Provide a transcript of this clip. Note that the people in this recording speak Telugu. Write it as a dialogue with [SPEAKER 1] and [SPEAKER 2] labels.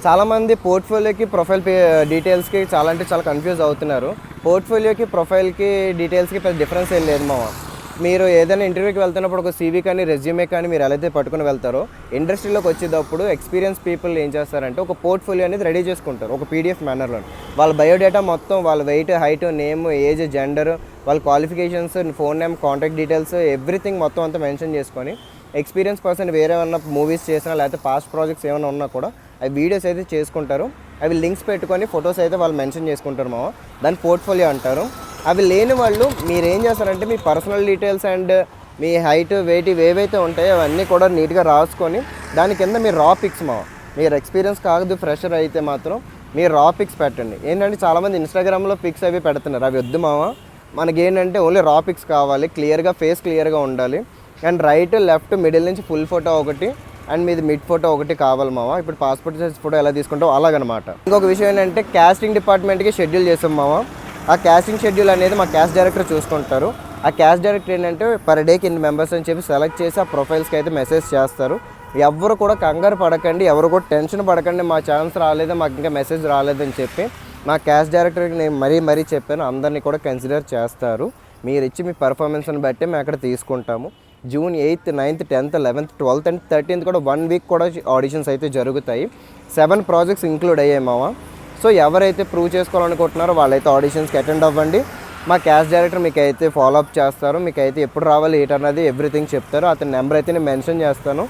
[SPEAKER 1] చాలామంది పోర్ట్ఫోలియోకి ప్రొఫైల్ డీటెయిల్స్కి చాలా అంటే చాలా కన్ఫ్యూజ్ అవుతున్నారు. పోర్ట్ఫోలియోకి ప్రొఫైల్కి డీటెయిల్స్కి పెద్ద డిఫరెన్స్ ఏం లేదు మామ. మీరు ఏదైనా ఇంటర్వ్యూకి వెళ్తున్నప్పుడు ఒక సీవీ కానీ రెజ్యూమే కానీ మీరు ఎలా అయితే పట్టుకుని వెళ్తారో, ఇండస్ట్రీలోకి వచ్చేటప్పుడు ఎక్స్పీరియన్స్ పీపుల్ ఏం చేస్తారంటే ఒక పోర్ట్ఫోలియో అనేది రెడీ చేసుకుంటారు ఒక పీడిఎఫ్ మేనర్లో. వాళ్ళ బయోడేటా మొత్తం, వాళ్ళ weight, height, name, age, gender, వాళ్ళ qualifications, phone name, contact details, everything మొత్తం అంతా మెన్షన్ చేసుకొని, ఎక్స్పీరియన్స్ పర్సన్ వేరే ఏమన్నా మూవీస్ చేసినా లేకపోతే పాస్ట్ ప్రాజెక్ట్స్ ఏమైనా ఉన్నా కూడా అవి వీడియోస్ అయితే చేసుకుంటారు. అవి లింక్స్ పెట్టుకొని ఫొటోస్ అయితే వాళ్ళు మెన్షన్ చేసుకుంటారు మామ. దాన్ని పోర్ట్ఫోలియో అంటారు. అవి లేని వాళ్ళు మీరు ఏం చేస్తారంటే మీ పర్సనల్ డీటెయిల్స్ అండ్ మీ హైట్, వెయిట్ ఏవైతే ఉంటాయో అవన్నీ కూడా నీట్గా రాసుకొని దాని కింద మీరు రా పిక్స్ మావ. మీరు ఎక్స్పీరియన్స్ కాదు, ఫ్రెషర్ అయితే మాత్రం మీరు రా పిక్స్ పెట్టండి. ఏంటంటే చాలామంది ఇన్స్టాగ్రామ్లో పిక్స్ అవి పెడుతున్నారు. అవి వద్దు మావ. మనకేంటంటే ఓన్లీ రా పిక్స్ కావాలి, క్లియర్గా ఫేస్ క్లియర్గా ఉండాలి. అండ్ రైట్, లెఫ్ట్, మిడిల్ నుంచి ఫుల్ ఫోటో ఒకటి అండ్ మీది మిడ్ ఫోటో ఒకటి కావాలి మామ. ఇప్పుడు పాస్పోర్ట్ సైజ్ ఫోటో ఎలా తీసుకుంటావు అలాగనమాట. ఇంకొక విషయం ఏంటంటే కాస్టింగ్ డిపార్ట్మెంట్కి షెడ్యూల్ చేస్తాం మామ. ఆ కాస్టింగ్ షెడ్యూల్ అనేది మా క్యాస్ట్ డైరెక్టర్ చూసుకుంటారు. ఆ క్యాస్ట్ డైరెక్టర్ ఏంటంటే పర్ డేకి ఇన్ని మెంబర్స్ అని చెప్పి సెలెక్ట్ చేసి ఆ ప్రొఫైల్స్కి అయితే మెసేజ్ చేస్తారు. ఎవరు కూడా కంగారు పడకండి, ఎవరు కూడా టెన్షన్ పడకండి, మా ఛాన్స్ రాలేదు, మాకు ఇంకా మెసేజ్ రాలేదని చెప్పి మా క్యాస్ట్ డైరెక్టర్కి నేను మరీ చెప్పాను. అందరినీ కూడా కన్సిడర్ చేస్తారు. మీరు ఇచ్చి మీ పర్ఫార్మెన్స్ని బట్టి మేము అక్కడ తీసుకుంటాము. June 8th, 9th, 10th, 11th, 12th and 13th కూడా 1 వీక్ కూడా ఆడిషన్స్ అయితే జరుగుతాయి. 7 ప్రాజెక్ట్స్ ఇంక్లూడ్ అయ్యాయి మామ. సో ఎవరైతే ప్రూవ్ చేసుకోవాలనుకుంటున్నారో వాళ్ళైతే ఆడిషన్స్కి అటెండ్ అవ్వండి. మా క్యాస్ట్ డైరెక్టర్ మీకు అయితే ఫాలోఅప్ చేస్తారు. మీకు అయితే ఎప్పుడు రావాలి ఏంటన్నది ఎవ్రీథింగ్ చెప్తారు. అతని నెంబర్ అయితే నేను మెన్షన్ చేస్తాను.